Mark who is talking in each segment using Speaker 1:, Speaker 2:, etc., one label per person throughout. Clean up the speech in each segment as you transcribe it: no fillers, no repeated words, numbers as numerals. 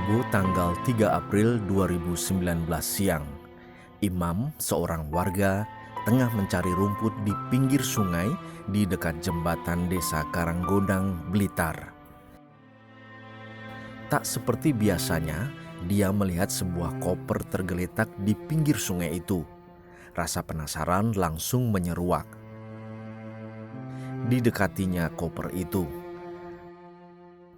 Speaker 1: Rabu tanggal 3 April 2019 siang, Imam, seorang warga, tengah mencari rumput di pinggir sungai di dekat jembatan desa Karanggodang, Blitar. Tak seperti biasanya, dia melihat sebuah koper tergeletak di pinggir sungai itu. Rasa penasaran langsung menyeruak. Didekatinya koper itu.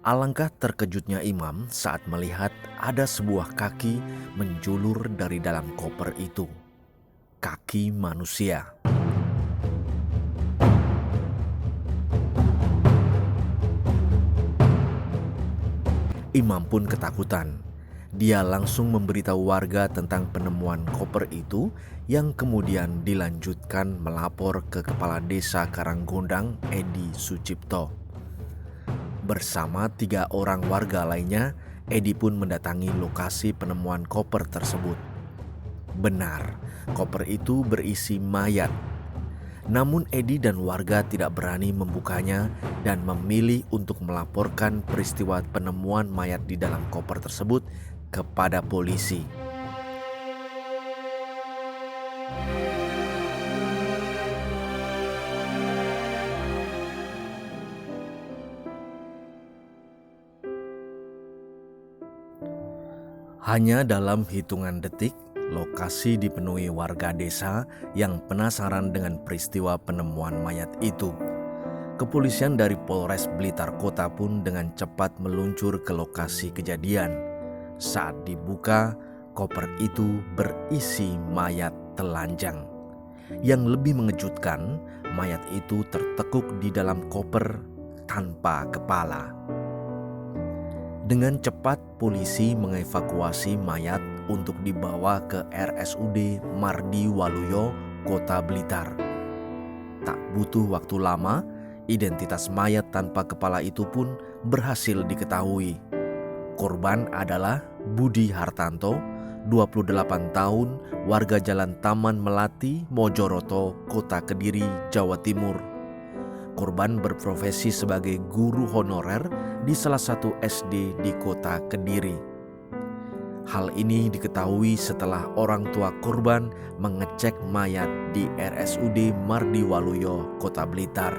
Speaker 1: Alangkah terkejutnya Imam saat melihat ada sebuah kaki menjulur dari dalam koper itu. Kaki manusia. Imam pun ketakutan. Dia langsung memberitahu warga tentang penemuan koper itu yang kemudian dilanjutkan melapor ke Kepala Desa Karanggodang, Edi Sucipto. Bersama 3 orang warga lainnya, Edi pun mendatangi lokasi penemuan koper tersebut. Benar, koper itu berisi mayat. Namun Edi dan warga tidak berani membukanya dan memilih untuk melaporkan peristiwa penemuan mayat di dalam koper tersebut kepada polisi. Hanya dalam hitungan detik, lokasi dipenuhi warga desa yang penasaran dengan peristiwa penemuan mayat itu. Kepolisian dari Polres Blitar Kota pun dengan cepat meluncur ke lokasi kejadian. Saat dibuka, koper itu berisi mayat telanjang. Yang lebih mengejutkan, mayat itu tertekuk di dalam koper tanpa kepala. Dengan cepat, polisi mengevakuasi mayat untuk dibawa ke RSUD Mardi Waluyo, Kota Blitar. Tak butuh waktu lama, identitas mayat tanpa kepala itu pun berhasil diketahui. Korban adalah Budi Hartanto, 28 tahun, warga Jalan Taman Melati, Mojoroto, Kota Kediri, Jawa Timur. Korban berprofesi sebagai guru honorer di salah satu SD di Kota Kediri. Hal ini diketahui setelah orang tua korban mengecek mayat di RSUD Mardi Waluyo, Kota Blitar.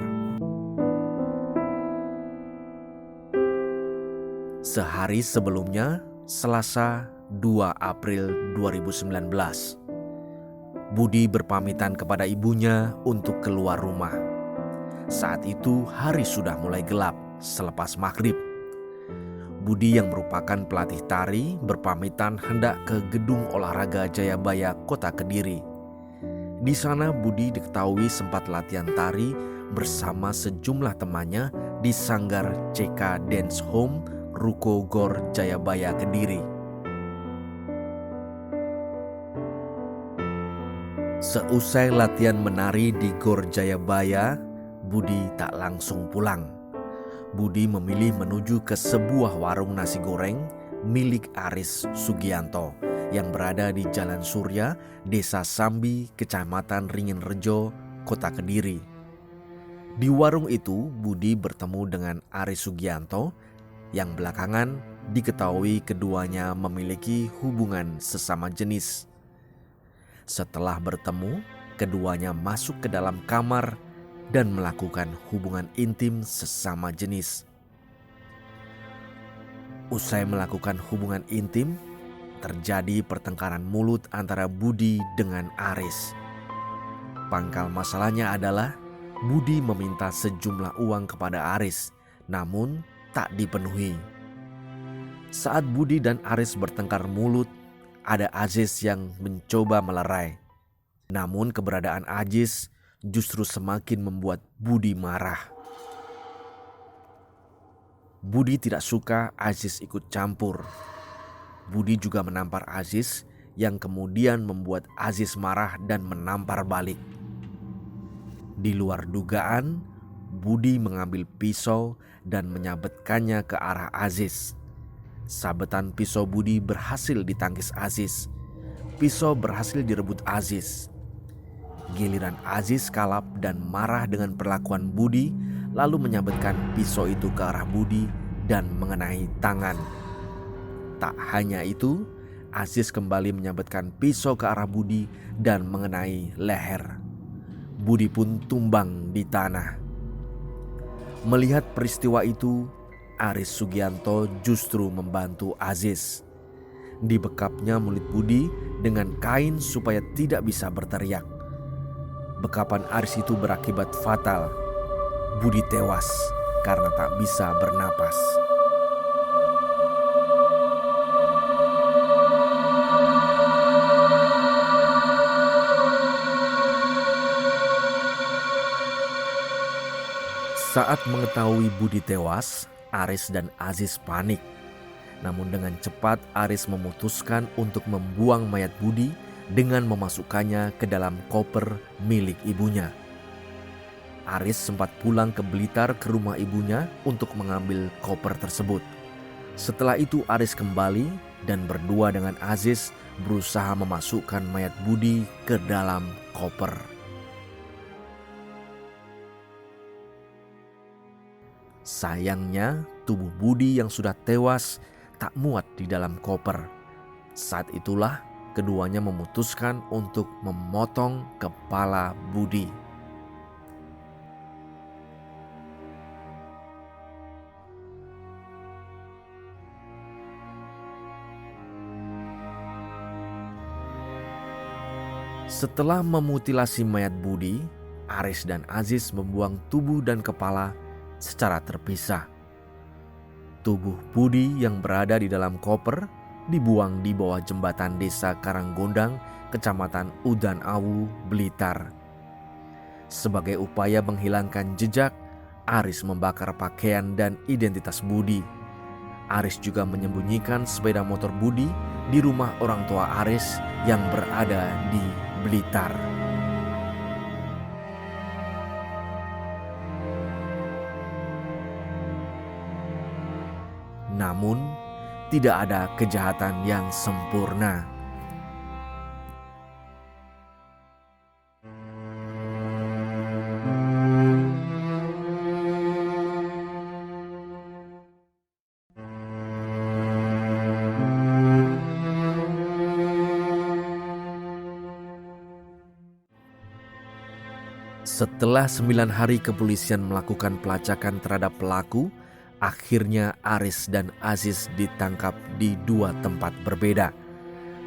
Speaker 1: Sehari sebelumnya, Selasa 2 April 2019, Budi berpamitan kepada ibunya untuk keluar rumah. Saat itu hari sudah mulai gelap selepas maghrib. Budi yang merupakan pelatih tari berpamitan hendak ke gedung olahraga Jayabaya, Kota Kediri. Di sana Budi diketahui sempat latihan tari bersama sejumlah temannya di sanggar CK Dance Home Ruko Gor Jayabaya Kediri. Seusai latihan menari di Gor Jayabaya, Budi tak langsung pulang. Budi memilih menuju ke sebuah warung nasi goreng milik Aris Sugianto yang berada di Jalan Surya, Desa Sambi, Kecamatan Ringenrejo, Kota Kediri. Di warung itu, Budi bertemu dengan Aris Sugianto yang belakangan diketahui keduanya memiliki hubungan sesama jenis. Setelah bertemu, keduanya masuk ke dalam kamar dan melakukan hubungan intim sesama jenis. Usai melakukan hubungan intim, terjadi pertengkaran mulut antara Budi dengan Aris. Pangkal masalahnya adalah Budi meminta sejumlah uang kepada Aris, namun tak dipenuhi. Saat Budi dan Aris bertengkar mulut, ada Aziz yang mencoba melerai. Namun keberadaan Aziz justru semakin membuat Budi marah. Budi tidak suka Aziz ikut campur. Budi juga menampar Aziz yang kemudian membuat Aziz marah dan menampar balik. Di luar dugaan, Budi mengambil pisau dan menyabetkannya ke arah Aziz. Sabetan pisau Budi berhasil ditangkis Aziz. Pisau berhasil direbut Aziz. Giliran Aziz kalap dan marah dengan perlakuan Budi, lalu menyabetkan pisau itu ke arah Budi dan mengenai tangan. Tak hanya itu, Aziz kembali menyabetkan pisau ke arah Budi dan mengenai leher. Budi pun tumbang di tanah. Melihat peristiwa itu, Aris Sugianto justru membantu Aziz. Dibekapnya mulut Budi dengan kain supaya tidak bisa berteriak. Bekapan Aris itu berakibat fatal. Budi tewas karena tak bisa bernapas. Saat mengetahui Budi tewas, Aris dan Aziz panik. Namun dengan cepat Aris memutuskan untuk membuang mayat Budi dengan memasukkannya ke dalam koper milik ibunya. Aris sempat pulang ke Blitar ke rumah ibunya untuk mengambil koper tersebut. Setelah itu Aris kembali dan berdua dengan Aziz berusaha memasukkan mayat Budi ke dalam koper. Sayangnya, tubuh Budi yang sudah tewas tak muat di dalam koper. Saat itulah keduanya memutuskan untuk memotong kepala Budi. Setelah memutilasi mayat Budi, Aris dan Aziz membuang tubuh dan kepala secara terpisah. Tubuh Budi yang berada di dalam koper dibuang di bawah jembatan desa Karanggondang, Kecamatan Udan Awu, Blitar. Sebagai upaya menghilangkan jejak, Aris membakar pakaian dan identitas Budi. Aris juga menyembunyikan sepeda motor Budi di rumah orang tua Aris yang berada di Blitar. Namun, tidak ada kejahatan yang sempurna. Setelah 9 hari kepolisian melakukan pelacakan terhadap pelaku, akhirnya Aris dan Aziz ditangkap di 2 tempat berbeda.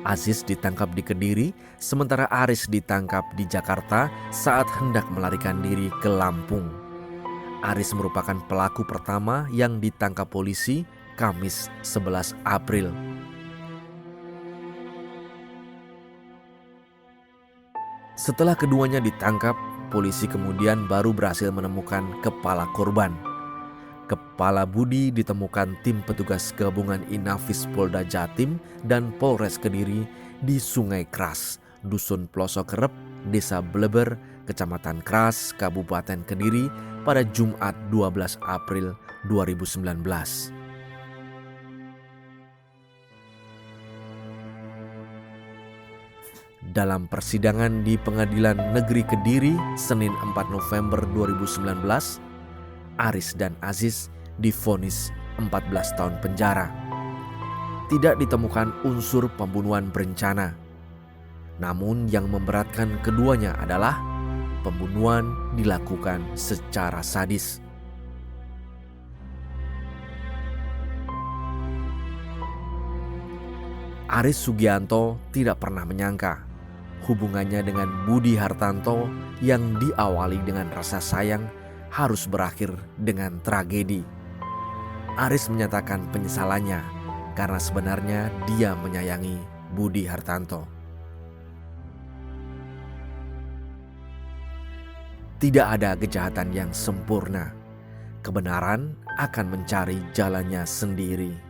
Speaker 1: Aziz ditangkap di Kediri, sementara Aris ditangkap di Jakarta saat hendak melarikan diri ke Lampung. Aris merupakan pelaku pertama yang ditangkap polisi Kamis 11 April. Setelah keduanya ditangkap, polisi kemudian baru berhasil menemukan kepala korban. Kepala Budi ditemukan tim petugas gabungan Inafis Polda Jatim dan Polres Kediri di Sungai Kras, Dusun Pelosok Kerep, Desa Bleber, Kecamatan Kras, Kabupaten Kediri pada Jumat 12 April 2019. Dalam persidangan di Pengadilan Negeri Kediri, Senin 4 November 2019, Aris dan Aziz divonis 14 tahun penjara. Tidak ditemukan unsur pembunuhan berencana. Namun yang memberatkan keduanya adalah pembunuhan dilakukan secara sadis. Aris Sugianto tidak pernah menyangka hubungannya dengan Budi Hartanto yang diawali dengan rasa sayang harus berakhir dengan tragedi. Aris menyatakan penyesalannya karena sebenarnya dia menyayangi Budi Hartanto. Tidak ada kejahatan yang sempurna. Kebenaran akan mencari jalannya sendiri.